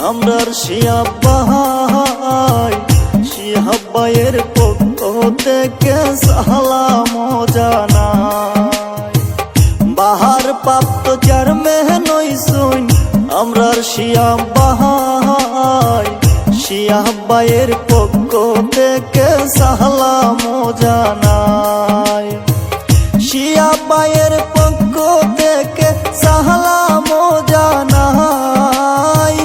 আমরার শিয়াব্বাই শিয়াব্বাইয়ের পক্ষ থেকে সালাম জানাই। বাহার প্রাপ্ত চেয়ারম্যান হইছুন আমরার শিয়াব্বাই শিয়াব্বাইয়ের পক্ষ থেকে সালাম জানাই। শিয়াব্বাইয়ের পক্ষ থেকে সালাম জানাই।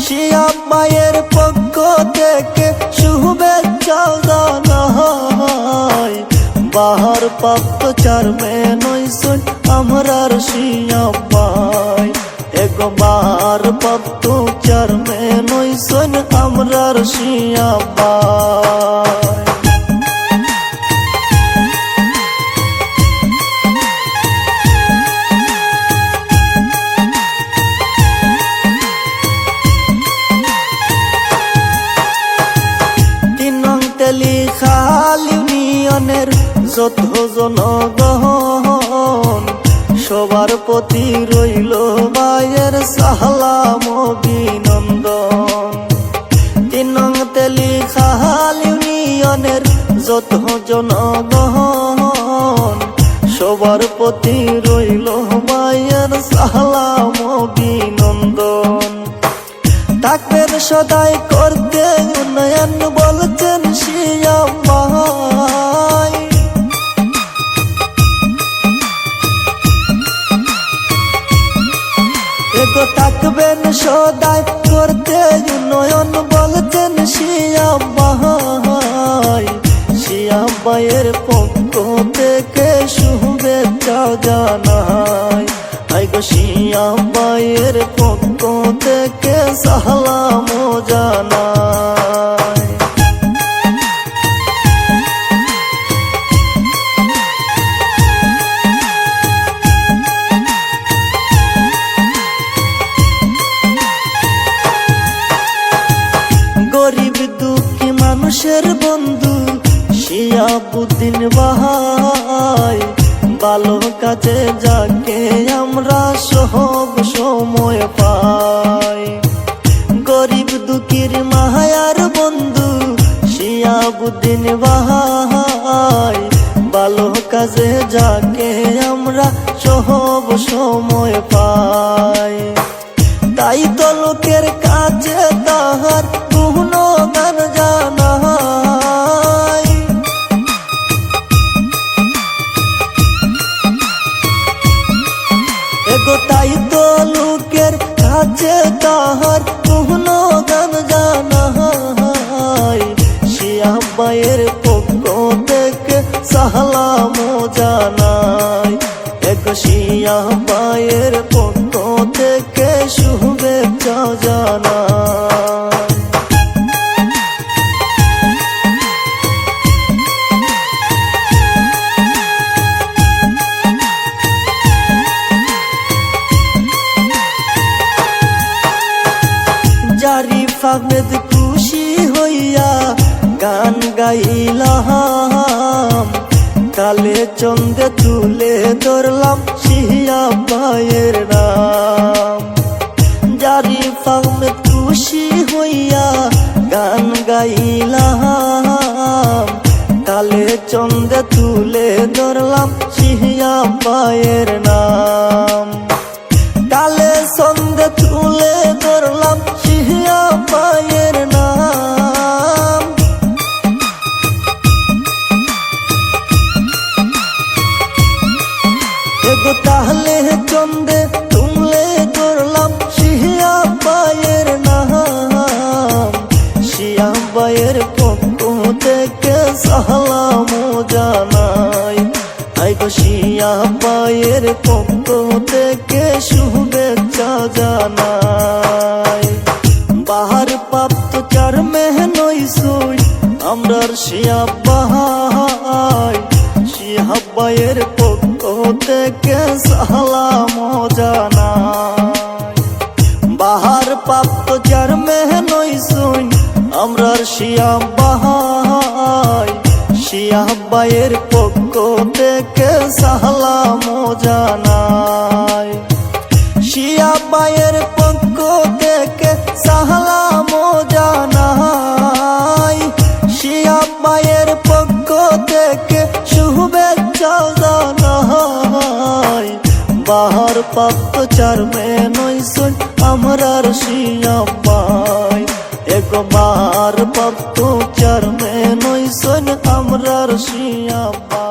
শিয়াব্বাইয়ের পক্ষ থেকে শুভেচ্ছা জানাই। বাহার প্রাপ্ত চেয়ারম্যান হইছুন আমরার শিয়াব্বাই। একবার প্রাপ্ত চেয়ারম্যান হইছুন আমরার শিয়াব্বাই। খাল ইউনিয়নের যত জনগণ সবার প্রতি রইল ভাইয়ের সালাম অভিনন্দন। 3 নং তেলিখাল ইউনিয়নের যত জনগণ সবার প্রতি রইল ভাইয়ের সালাম অভিনন্দন। থাকবেন সদাই করতে উন্নয়ন বলছেন শিয়াব্বাই। এগো থাকবেন সদাই করতে উন্নয়ন বলছেন শিয়াব্বাই। শিয়াব্বাইয়ের পক্ষ থেকে শুভেচ্ছা জানাই। আইগো শিয়াব্বাইয়ের পক্ষ থেকে সালাম জানাই। গরিব দুঃখী মানুষের বন্ধু শিয়াবুদ্দিন ভাই। ভালো কাজে যাকে আমরা সব সময় পাই। গরিব দুঃখীর মায়ার বন্ধু শিয়াবুদ্দিন ভাই। ভালো কাজে যাকে আমরা সব সময় পাই। তাই তো লোকের কাছে তাহার গুণগান জানাই। এগো তাই তো লোকের কাছে তাহার গুণগান জানাই। শিয়াব্বাইয়ের পক্ষ থেকে সালাম জানাই। এগো শিয়াব্বাইয়ের পক্ষ থেকে শুভেচ্ছা জানাই। জারিফ আহমেদ খুশি হইয়া গান গাইলাম। কালে চন্দে তুলে ধরলাম শিয়াব্বাইয়ের নাম। জারিফ আহমেদ খুশি হইয়া গান গাইলাম। কালে চন্দে তুলে ধরলাম শিয়াব্বাইয়ের নাম। কালে চন্দে তুলে ধরলাম শিয়াব্বাইয়ের নাম। এগো তাহলে চন্দে তুলে ধরলাম শিয়াব্বাইয়ের নাম। শিয়াব্বাইয়ের পক্ষ থেকে সালাম জানাই। আইগো শিয়াব্বাইয়ের পক্ষ থেকে শুভেচ্ছা জানাই। বাহার প্রাপ্ত চেয়ারম্যান হইছুন আমরার শিয়াব্বাই। শিয়াব্বাইয়ের পক্ষ থেকে সালাম জানাই। বাহার প্রাপ্ত চেয়ারম্যান হইছুন আমরার শিয়াব্বাই। শিয়াব্বাইয়ের পক্ষ থেকে সালাম জানাই। শিয়াব্বাইয়ের পক্ষ থেকে সালাম শিয়াব্বাই একবার প্রাপ্ত চেয়ারম্যান হইছেন আমরার শিয়াব্বাই।